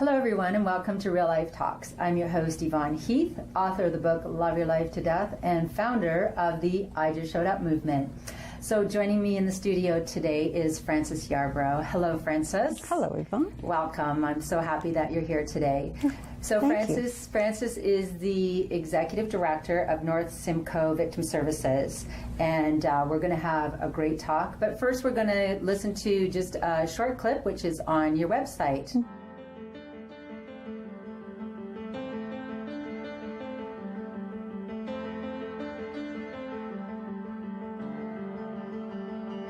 Hello everyone and welcome to Real Life Talks. I'm your host Yvonne Heath, author of the book Love Your Life to Death and founder of the I Just Showed Up movement. So joining me in the studio today is Frances Yarbrough. Hello Frances. Hello Yvonne. Welcome. I'm so happy that you're here today. So Frances is the Executive Director of North Simcoe Victim Services, and we're going to have a great talk. But first we're going to listen to just a short clip which is on your website.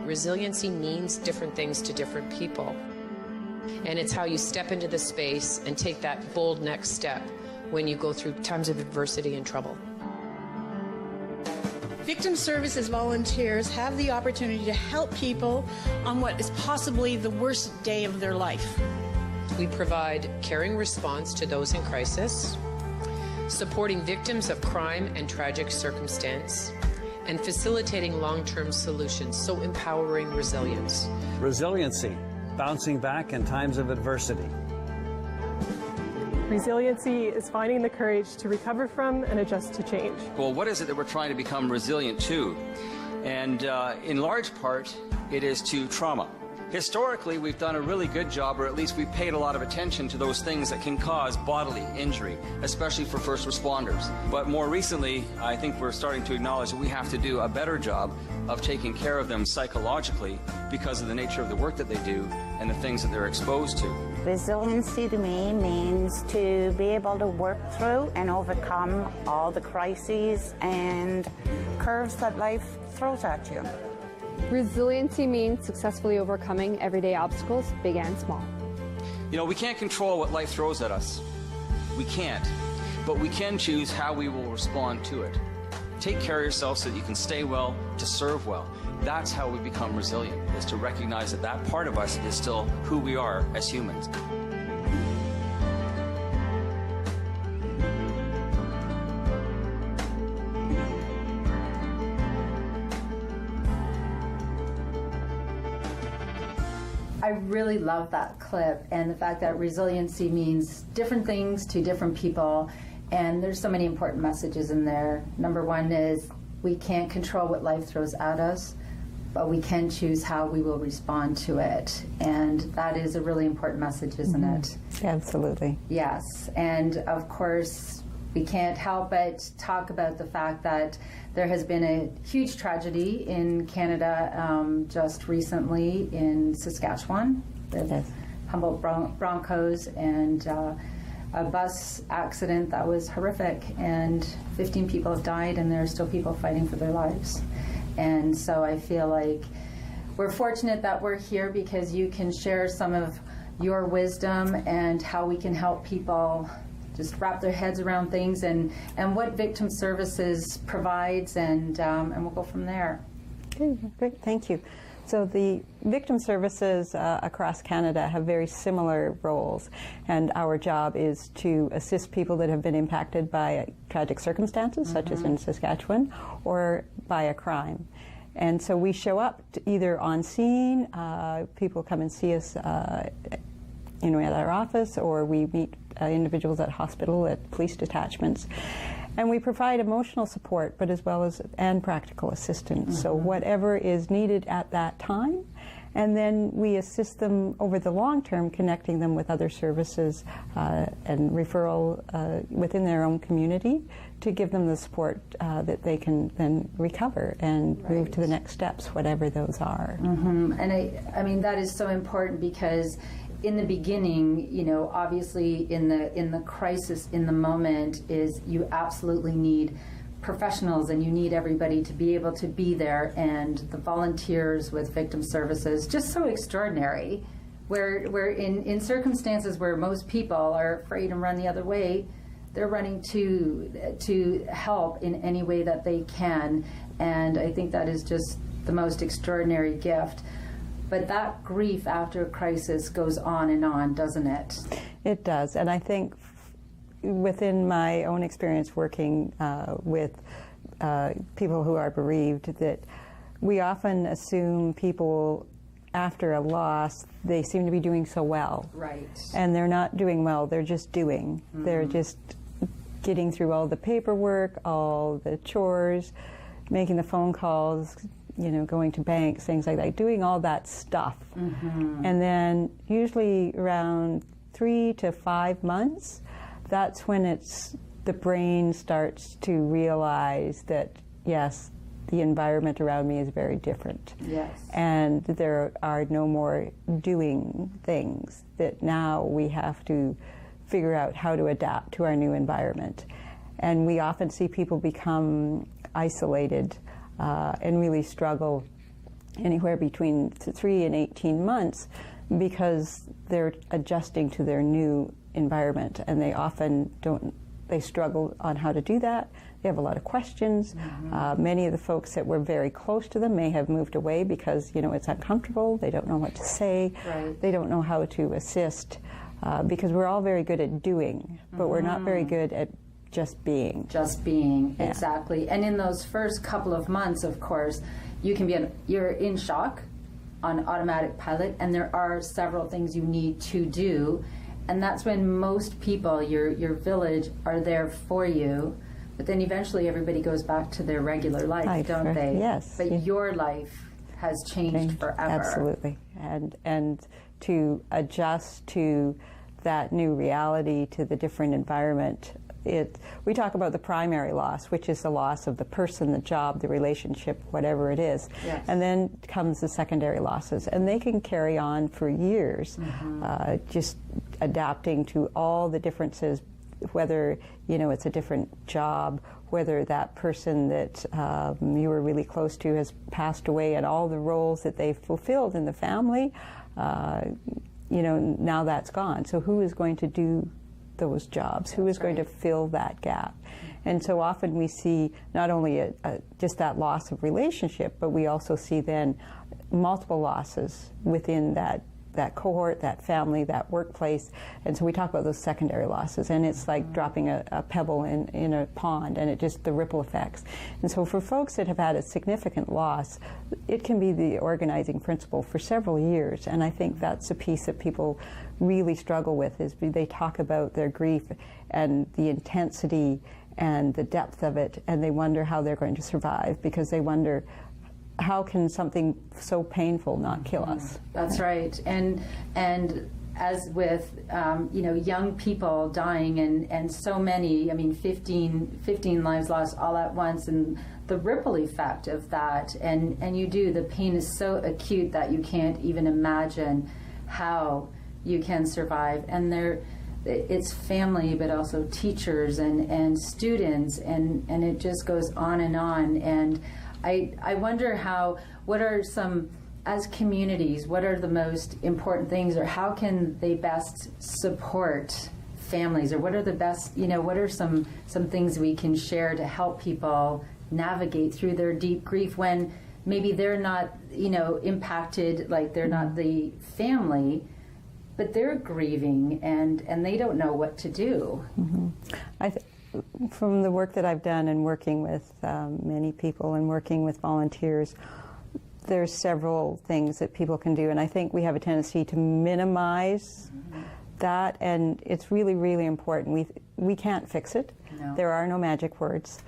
Resiliency means different things to different people. And it's how you step into the space and take that bold next step when you go through times of adversity and trouble. Victim services volunteers have the opportunity to help people on what is possibly the worst day of their life. We provide caring response to those in crisis, supporting victims of crime and tragic circumstance, and facilitating long-term solutions, so empowering resilience. Resiliency, bouncing back in times of adversity. Resiliency is finding the courage to recover from and adjust to change. Well, what is it that we're trying to become resilient to? And in large part, it is to trauma. Historically, we've done a really good job, or at least we've paid a lot of attention to those things that can cause bodily injury, especially for first responders. But more recently, I think we're starting to acknowledge that we have to do a better job of taking care of them psychologically because of the nature of the work that they do and the things that they're exposed to. Resiliency to me means to be able to work through and overcome all the crises and curves that life throws at you. Resiliency means successfully overcoming everyday obstacles, big and small. You know, we can't control what life throws at us. We can't. But we can choose how we will respond to it. Take care of yourself so that you can stay well, to serve well. That's how we become resilient, is to recognize that that part of us is still who we are as humans. I really love that clip and the fact that resiliency means different things to different people, and there's so many important messages in there. Number one is we can't control what life throws at us, but we can choose how we will respond to it, and that is a really important message, isn't it? Absolutely. Yes, and of course we can't help but talk about the fact that there has been a huge tragedy in Canada just recently in Saskatchewan with Humboldt Broncos and a bus accident that was horrific, and 15 people have died and there are still people fighting for their lives. And so I feel like we're fortunate that we're here because you can share some of your wisdom and how we can help people just wrap their heads around things and what Victim Services provides, and we'll go from there. Okay, great, thank you. So the Victim Services across Canada have very similar roles, and our job is to assist people that have been impacted by tragic circumstances, such as in Saskatchewan, or by a crime. And so we show up either on scene, people come and see us at our office, or we meet individuals at hospital, at police detachments, and we provide emotional support, but as well as practical assistance. So whatever is needed at that time, and then we assist them over the long term, connecting them with other services and referral within their own community to give them the support that they can then recover and move to the next steps, whatever those are. And I mean that is so important because in the beginning, you know, obviously in the crisis, in the moment, is you absolutely need professionals and you need everybody to be able to be there, and the volunteers with Victim Services, just so extraordinary, where in circumstances where most people are afraid and run the other way, they're running to help in any way that they can, and I think that is just the most extraordinary gift. But that grief after a crisis goes on, doesn't it? It does, and I think within my own experience working with people who are bereaved, that we often assume people after a loss, they seem to be doing so well. Right. And they're not doing well, they're just doing. They're just getting through all the paperwork, all the chores, making the phone calls, you know, going to banks, things like that, doing all that stuff. And then usually around 3 to 5 months, that's when the brain starts to realize that, yes, the environment around me is very different. Yes. And there are no more doing things, that now we have to figure out how to adapt to our new environment. And we often see people become isolated and really struggle anywhere between 3 and 18 months because they're adjusting to their new environment, and they often they struggle on how to do that. They have a lot of questions. Many of the folks that were very close to them may have moved away because, you know, it's uncomfortable. They don't know what to say. Right. They don't know how to assist because we're all very good at doing, but we're not very good at just being. Just being, Yeah. exactly. And in those first couple of months, of course, you're in shock on automatic pilot, and there are several things you need to do. And that's when most people, your village, are there for you. But then eventually everybody goes back to their regular life, don't they? Yes. But your life has changed forever. Absolutely. And to adjust to that new reality, to the different environment, we talk about the primary loss, which is the loss of the person, the job, the relationship, whatever it is. Yes. And then comes the secondary losses, and they can carry on for years, just adapting to all the differences, whether, you know, it's a different job, whether that person that you were really close to has passed away, and all the roles that they've fulfilled in the family, you know, now that's gone. So who is going to do those jobs? Who is going to fill that gap? And so often we see not only just that loss of relationship, but we also see then multiple losses within that cohort, that family, that workplace. And so we talk about those secondary losses, and it's like dropping a pebble in a pond, and the ripple effects. And so for folks that have had a significant loss, it can be the organizing principle for several years. And I think that's a piece that people really struggle with, is they talk about their grief and the intensity and the depth of it, and they wonder how they're going to survive, because they wonder, how can something so painful not kill us? That's right. And as with you know, young people dying, and so many, I mean, 15 lives lost all at once, and the ripple effect of that, and the pain is so acute that you can't even imagine how you can survive. And it's family, but also teachers and students, and it just goes on. And I wonder what are some, as communities, what are the most important things, or how can they best support families, or what are the best, you know, what are some things we can share to help people navigate through their deep grief when maybe they're not, you know, impacted, like they're not the family, but they're grieving and they don't know what to do. From the work that I've done and working with many people and working with volunteers, there's several things that people can do, and I think we have a tendency to minimize that, and it's really, really important. We can't fix it. No. There are no magic words,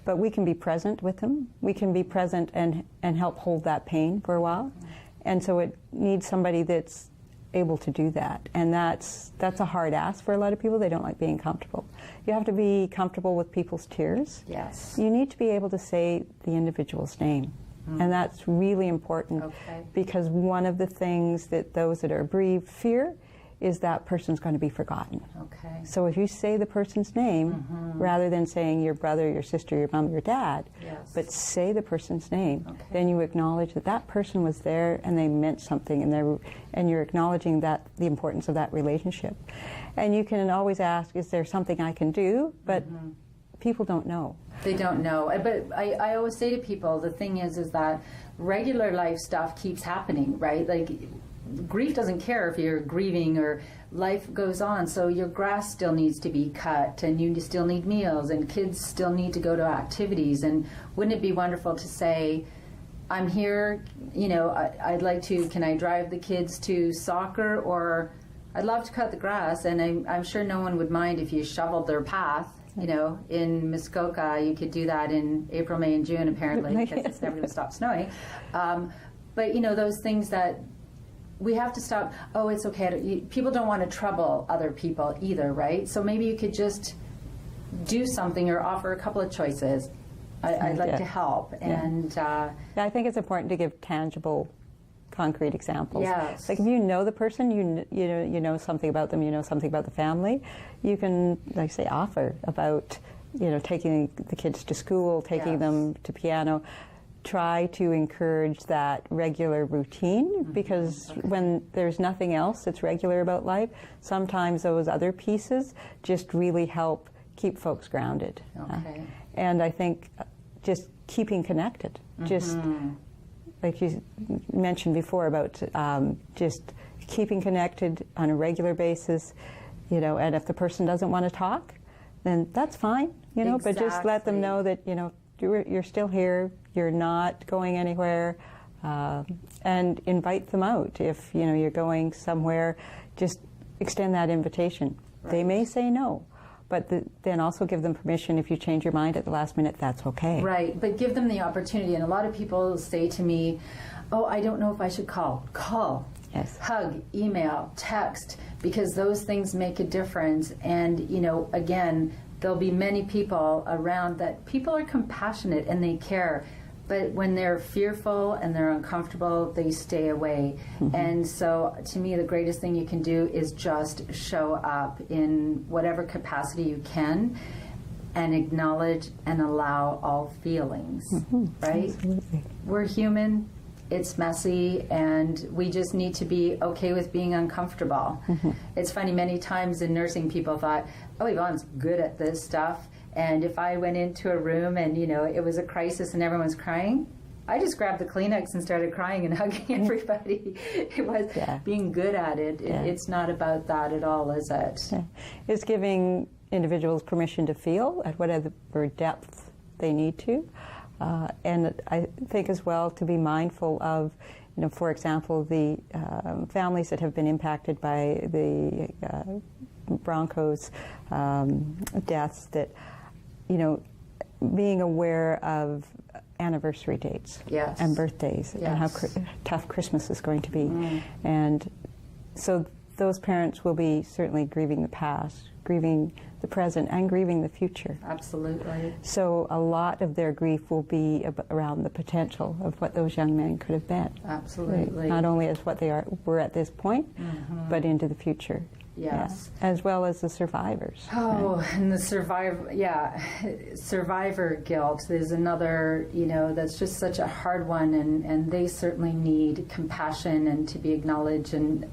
but we can be present with them. We can be present and help hold that pain for a while, and so it needs somebody that's able to do that, and that's a hard ask for a lot of people. They don't like being comfortable. You have to be comfortable with people's tears. Yes. You need to be able to say the individual's name, and that's really important, because one of the things that those that are bereaved fear is that person's going to be forgotten. Okay. So if you say the person's name, rather than saying your brother, your sister, your mom, your dad, but say the person's name, then you acknowledge that that person was there and they meant something, and you're acknowledging the importance of that relationship. And you can always ask, is there something I can do? But people don't know. They don't know. But I always say to people, the thing is that regular life stuff keeps happening, right? Like, grief doesn't care if you're grieving, or life goes on. So your grass still needs to be cut, and you still need meals, and kids still need to go to activities. And wouldn't it be wonderful to say, I'm here, I'd like to, can I drive the kids to soccer, or I'd love to cut the grass, and I'm sure no one would mind if you shoveled their path. In Muskoka, you could do that in April, May, and June, apparently, because it's never going to stop snowing. But, those things that we have to stop. Oh, it's okay. People don't want to trouble other people either, right? So maybe you could just do something or offer a couple of choices. I'd like to help. And I think it's important to give tangible, concrete examples. Yes. Like if you know the person, you know something about them, you know something about the family, you can, like say, offer about, taking the kids to school, taking them to piano. Try to encourage that regular routine, because when there's nothing else that's regular about life, sometimes those other pieces just really help keep folks grounded. Okay. And I think just keeping connected, just like you mentioned before about just keeping connected on a regular basis, and if the person doesn't want to talk, then that's fine, but just let them know that, you're still here, you're not going anywhere, and invite them out. If, you're going somewhere, just extend that invitation. Right. They may say no, but then also give them permission. If you change your mind at the last minute, that's okay. Right, but give them the opportunity. And a lot of people say to me, oh, I don't know if I should call. Call. Yes. Hug, email, text, because those things make a difference. And, again, there'll be many people around that people are compassionate and they care. But when they're fearful and they're uncomfortable, they stay away. And so, to me, the greatest thing you can do is just show up in whatever capacity you can and acknowledge and allow all feelings, right? Absolutely. We're human, it's messy, and we just need to be okay with being uncomfortable. It's funny, many times in nursing, people thought, oh, Yvonne's good at this stuff. And if I went into a room and, it was a crisis and everyone's crying, I just grabbed the Kleenex and started crying and hugging everybody. It was being good at it. It's not about that at all, is it? Yeah. It's giving individuals permission to feel at whatever depth they need to. And I think as well to be mindful of, for example, the families that have been impacted by the Broncos deaths, that, being aware of anniversary dates and birthdays and how tough Christmas is going to be. And so those parents will be certainly grieving the past, grieving the present, and grieving the future. Absolutely. So a lot of their grief will be around the potential of what those young men could have been. Absolutely. Not only as what they were at this point, but into the future. Yes. Yeah. As well as the survivors. Oh, right? And the survivor guilt is another, that's just such a hard one, and they certainly need compassion and to be acknowledged, and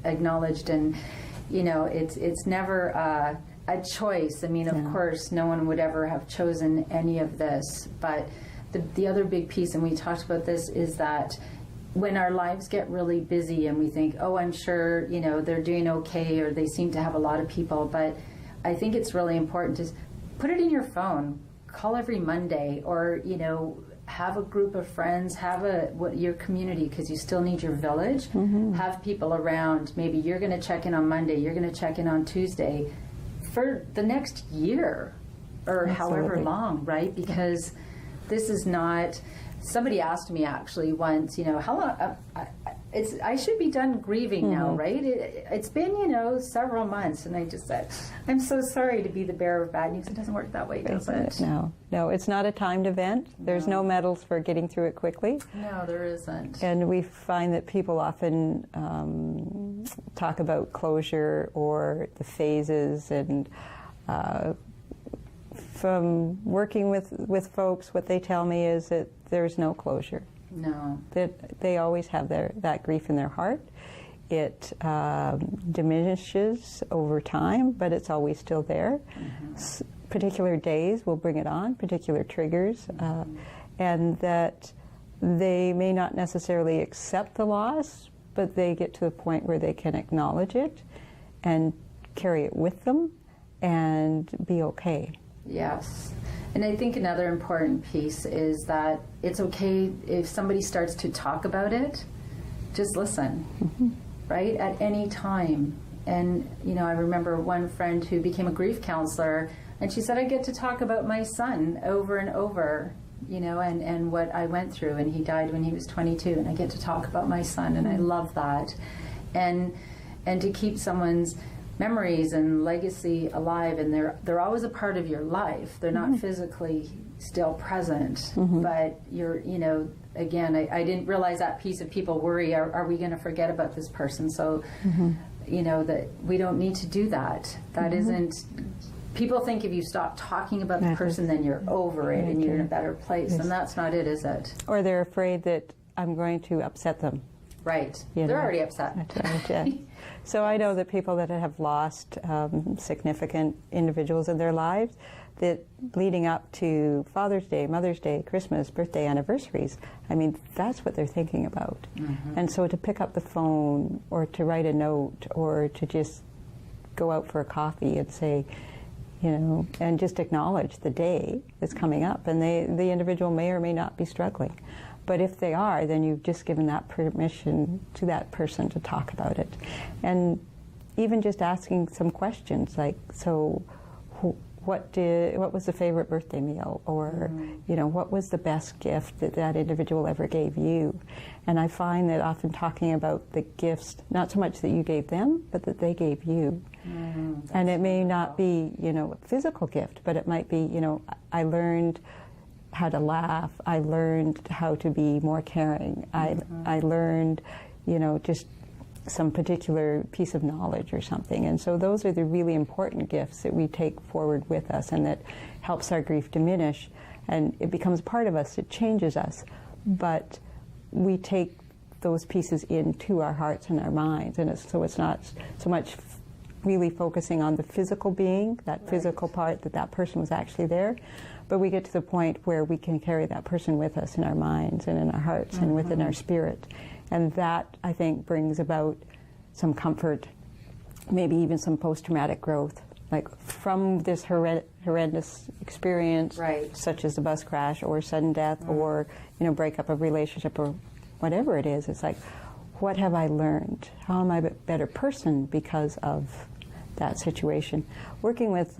it's never a choice. I mean, of course, no one would ever have chosen any of this, but the other big piece, and we talked about this, is that when our lives get really busy and we think, oh, I'm sure, they're doing okay, or they seem to have a lot of people, but I think it's really important to put it in your phone, call every Monday, or, have a group of friends, have your community, because you still need your village, have people around. Maybe you're going to check in on Monday, you're going to check in on Tuesday for the next year or however long, right? Because this is not... Somebody asked me actually once, how long, I should be done grieving now, right? It's been, several months. And I just said, I'm so sorry to be the bearer of bad news. It doesn't work that way, does it? No, it's not a timed event. There's no medals for getting through it quickly. No, there isn't. And we find that people often talk about closure or the phases, and from working with folks, what they tell me is that there's no closure. No. That they always have that grief in their heart. It diminishes over time, but it's always still there. Particular days will bring it on, particular triggers, and that they may not necessarily accept the loss, but they get to a point where they can acknowledge it and carry it with them and be okay. Yes. And I think another important piece is that it's okay if somebody starts to talk about it, just listen, right? At any time. And, I remember one friend who became a grief counselor, and she said, I get to talk about my son over and over, and what I went through. And he died when he was 22, and I get to talk about my son, and I love that. And to keep someone's memories and legacy alive, and they're always a part of your life. They're not physically still present, but you're, again, I didn't realize that piece of people worry, are we going to forget about this person? So, that we don't need to do that. That isn't, people think if you stop talking about the person, then you're over it and you're in a better place, and that's not it, is it? Or they're afraid that I'm going to upset them. Right. They're already upset. That's right, yeah. So I know that people that have lost significant individuals in their lives, that leading up to Father's Day, Mother's Day, Christmas, birthday, anniversaries, I mean, that's what they're thinking about. And so to pick up the phone or to write a note or to just go out for a coffee and say, and just acknowledge the day that's coming up, and the individual may or may not be struggling. But if they are, then you've just given that permission to that person to talk about it. And even just asking some questions like, so what was the favorite birthday meal? Or, what was the best gift that individual ever gave you? And I find that often talking about the gifts, not so much that you gave them, but that they gave you. And it may not be, a physical gift, but it might be, I learned how to laugh. I learned how to be more caring. I learned, just some particular piece of knowledge or something. And so those are the really important gifts that we take forward with us, and that helps our grief diminish, and it becomes part of us. It changes us. But we take those pieces into our hearts and our minds, and so it's not so much really focusing on the physical being, that physical part, that person was actually there, but we get to the point where we can carry that person with us in our minds and in our hearts and within our spirit. And that, I think, brings about some comfort, maybe even some post-traumatic growth, like from this horrendous experience, such as a bus crash or sudden death or, breakup of relationship or whatever it is. It's like, what have I learned? How am I a better person because of that situation? Working with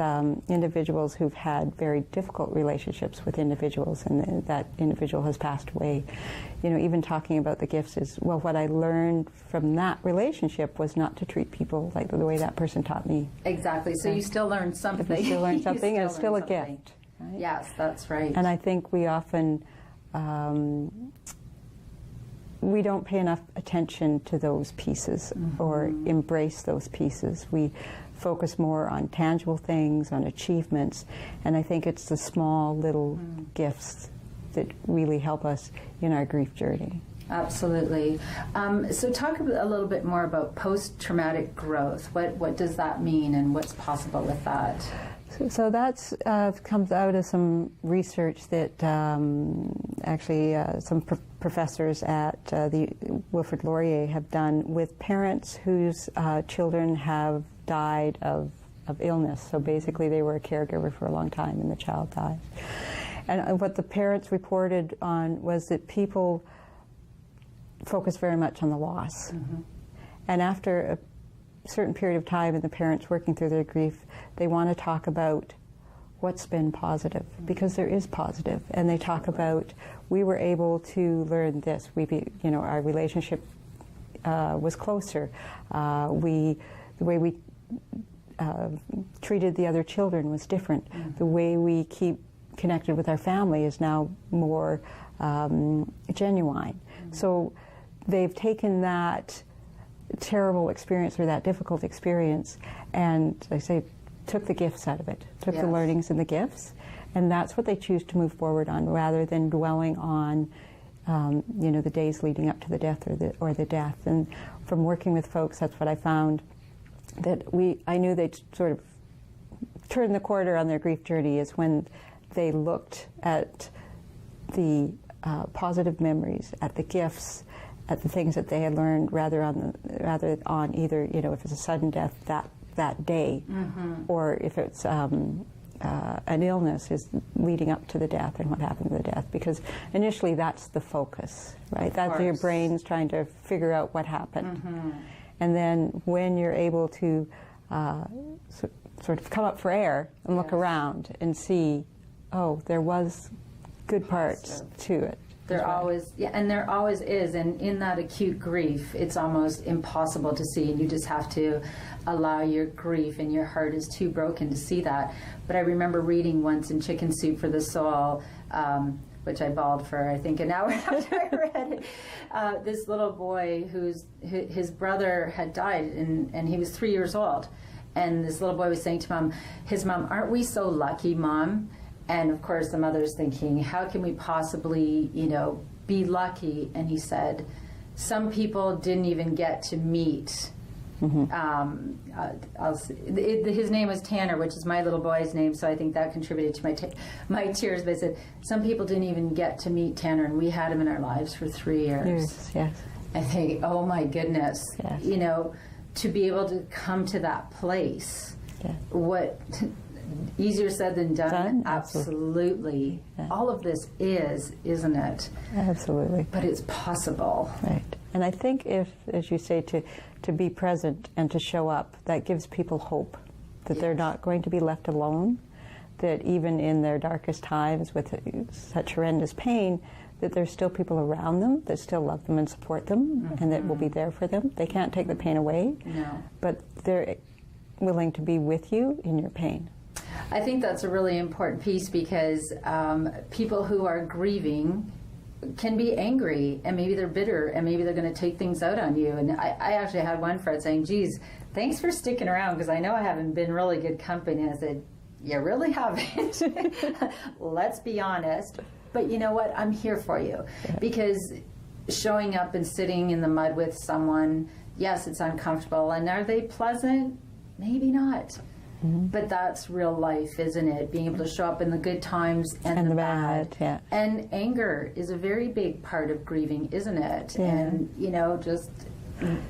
individuals who've had very difficult relationships with individuals, and that individual has passed away, even talking about the gifts is, well, what I learned from that relationship was not to treat people like the way that person taught me. Exactly. So you still learned something. You still learned something, and it's still a gift. Right? Yes, that's right. And I think we often we don't pay enough attention to those pieces or embrace those pieces. We focus more on tangible things, on achievements, and I think it's the small little gifts that really help us in our grief journey. Absolutely. So talk a little bit more about post-traumatic growth. What does that mean, and what's possible with that? So that's comes out of some research that actually some professors at the Wilfrid Laurier have done with parents whose children have died of illness. So basically they were a caregiver for a long time and the child died. And what the parents reported on was that people focus very much on the loss. And after a certain period of time and the parents working through their grief, they want to talk about what's been positive, because there is positive. And they talk about, we were able to learn this. Our relationship was closer. The way we treated the other children was different. The way we keep connected with our family is now more genuine. So they've taken that terrible experience or that difficult experience and, I say, took the gifts out of it, took the learnings and the gifts, and that's what they choose to move forward on, rather than dwelling on the days leading up to the death or the death. And from working with folks, that's what I found, that I knew they'd sort of turn the corner on their grief journey is when they looked at the positive memories, at the gifts, at the things that they had learned, rather on either, if it's a sudden death that day, or if it's an illness is leading up to the death and what happened to the death, because initially that's the focus, right? That's your brain's trying to figure out what happened. And then when you're able to sort of come up for air and look around and see, oh, there was good parts to it. There always, and there always is, and in that acute grief, it's almost impossible to see, and you just have to allow your grief, and your heart is too broken to see that. But I remember reading once in Chicken Soup for the Soul, which I bawled for, I think, an hour after I read it, this little boy his brother had died, and he was 3 years old. And this little boy was saying to his mom, "Aren't we so lucky, Mom?" And of course the mother's thinking, how can we possibly, be lucky? And he said, some people didn't even get to meet. His name was Tanner, which is my little boy's name, so I think that contributed to my tears. But I said, some people didn't even get to meet Tanner, and we had him in our lives for 3 years. Yes. I think, oh my goodness, to be able to come to that place, what... Easier said than done? Absolutely. Yeah. All of this isn't it? Absolutely. But it's possible. Right. And I think if, as you say, to be present and to show up, that gives people hope that they're not going to be left alone, that even in their darkest times with such horrendous pain, that there's still people around them that still love them and support them, and that will be there for them. They can't take the pain away, but they're willing to be with you in your pain. I think that's a really important piece, because people who are grieving can be angry, and maybe they're bitter, and maybe they're going to take things out on you. And I actually had one friend saying, geez, thanks for sticking around, because I know I haven't been really good company. And I said, you really haven't. Let's be honest. But you know what? I'm here for you. Because showing up and sitting in the mud with someone, yes, it's uncomfortable. And are they pleasant? Maybe not. But that's real life, isn't it? Being able to show up in the good times and the bad. Yeah. And anger is a very big part of grieving, isn't it? Yeah. And, just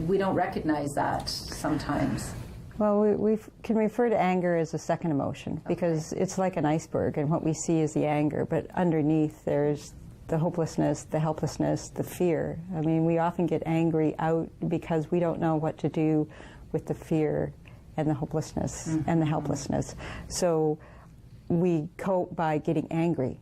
we don't recognize that sometimes. Well, we can refer to anger as a second emotion, because it's like an iceberg, and what we see is the anger, but underneath there's the hopelessness, the helplessness, the fear. I mean, we often get angry out because we don't know what to do with the fear and the hopelessness and the helplessness. So we cope by getting angry,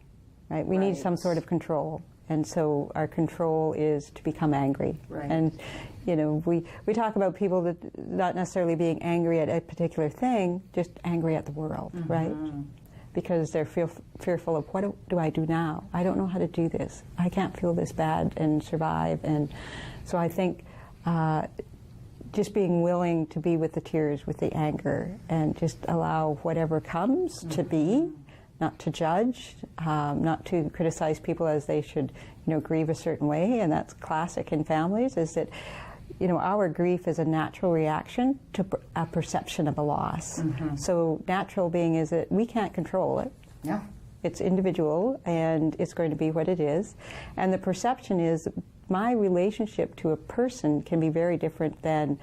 right? We need some sort of control. And so our control is to become angry. Right. And, we talk about people that not necessarily being angry at a particular thing, just angry at the world, right? Because they're fearful of, what do I do now? I don't know how to do this. I can't feel this bad and survive. And so I think just being willing to be with the tears, with the anger, and just allow whatever comes to be, not to judge, not to criticize people as they should, grieve a certain way. And that's classic in families, is that, our grief is a natural reaction to a perception of a loss. So natural being is that we can't control it. Yeah. It's individual, and it's going to be what it is. And the perception is my relationship to a person can be very different than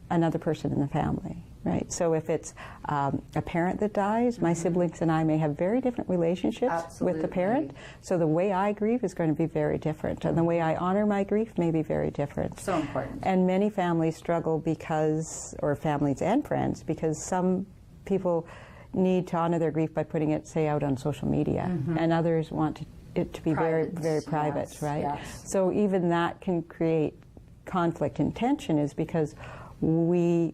another person in the family, right? So if it's a parent that dies, my siblings and I may have very different relationships with the parent. So the way I grieve is going to be very different, and the way I honor my grief may be very different. So important. And many families struggle because, or families and friends, because some people need to honor their grief by putting it, say, out on social media, and others want it to be very, very private, right? Yes. So even that can create conflict and tension, is because we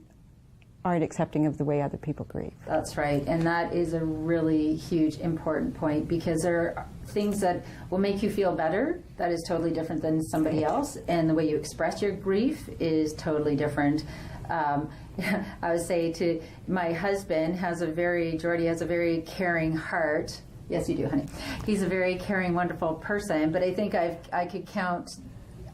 aren't accepting of the way other people grieve. That's right, and that is a really huge, important point, because there are things that will make you feel better that is totally different than somebody else, and the way you express your grief is totally different. I would say to my husband, Jordy has a very caring heart. Yes, you do, honey. He's a very caring, wonderful person, but I think I could count,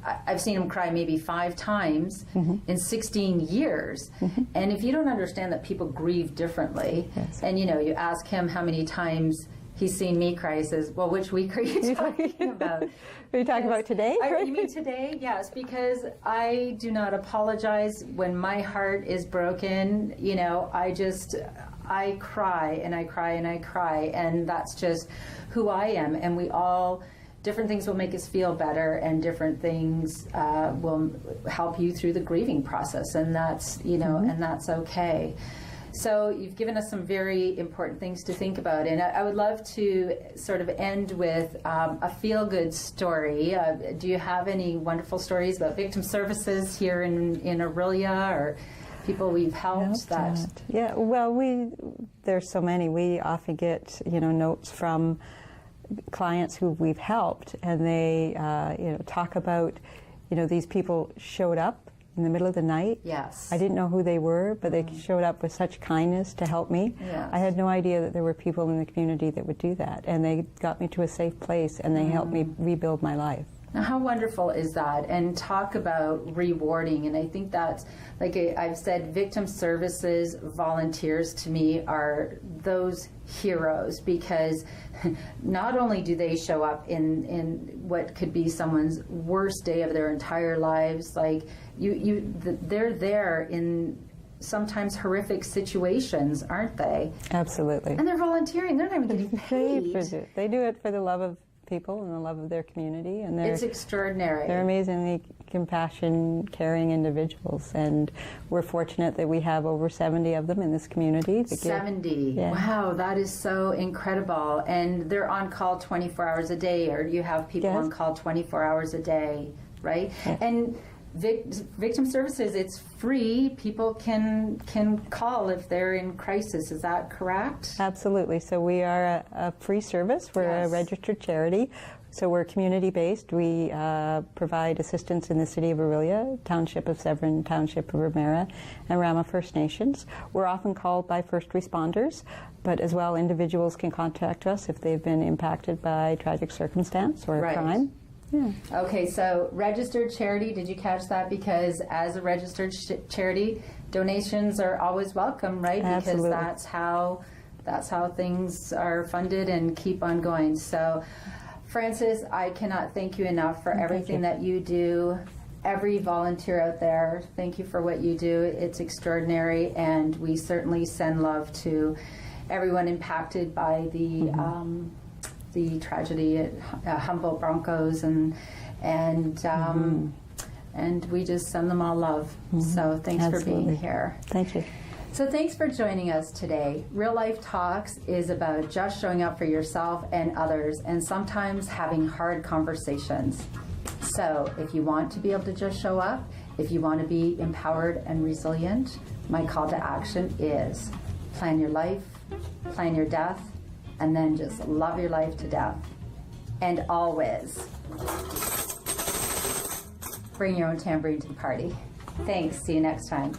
I've seen him cry maybe 5 times in 16 years. And if you don't understand that people grieve differently, and you ask him how many times he's seen me cry, he says, well, which week are you talking about? Are you talking about today? You mean today? Yes, because I do not apologize when my heart is broken. I cry and I cry and I cry, and that's just who I am. And we all, different things will make us feel better, and different things will help you through the grieving process, and that's, you know, and that's okay. So you've given us some very important things to think about, and I would love to sort of end with a feel-good story. Do you have any wonderful stories about victim services here in Orillia, or people we've helped? Yeah, well, there's so many. We often get, you know, notes from clients who we've helped, and they you know, talk about, you know, these people showed up in the middle of the night. Yes. I didn't know who they were, but they showed up with such kindness to help me. Yes. I had no idea that there were people in the community that would do that, and they got me to a safe place, and they helped me rebuild my life. Now, how wonderful is that? And talk about rewarding. And I think that's, like I've said, victim services volunteers to me are those heroes, because not only do they show up in what could be someone's worst day of their entire lives, like they're there in sometimes horrific situations, aren't they? Absolutely. And they're volunteering. They're not even getting paid. They do it for the love of people and the love of their community, and it's extraordinary. They're amazingly compassionate, caring individuals, and we're fortunate that we have over 70 of them in this community. 70. Yeah. Wow, that is so incredible. And they're on call 24 hours a day, or you have people on call 24 hours a day, right? Yeah. And victim services, it's free. People can call if they're in crisis. Is that correct? Absolutely. So we are a free service. We're a registered charity. So we're community-based. We provide assistance in the City of Orillia, Township of Severn, Township of Ramera, and Rama First Nations. We're often called by first responders, but as well individuals can contact us if they've been impacted by tragic circumstance or a crime. Yeah. Okay, so registered charity, did you catch that? Because as a registered charity, donations are always welcome, right? Absolutely. Because that's how things are funded and keep on going. So, Frances, I cannot thank you enough for everything that you do. Every volunteer out there, thank you for what you do. It's extraordinary, and we certainly send love to everyone impacted by the tragedy at Humboldt Broncos, and we just send them all love. So thanks for being here. Thank you. So thanks for joining us today. Real Life Talks is about just showing up for yourself and others, and sometimes having hard conversations. So if you want to be able to just show up, if you want to be empowered and resilient, my call to action is plan your life, plan your death, and then just love your life to death. And always bring your own tambourine to the party. Thanks. See you next time.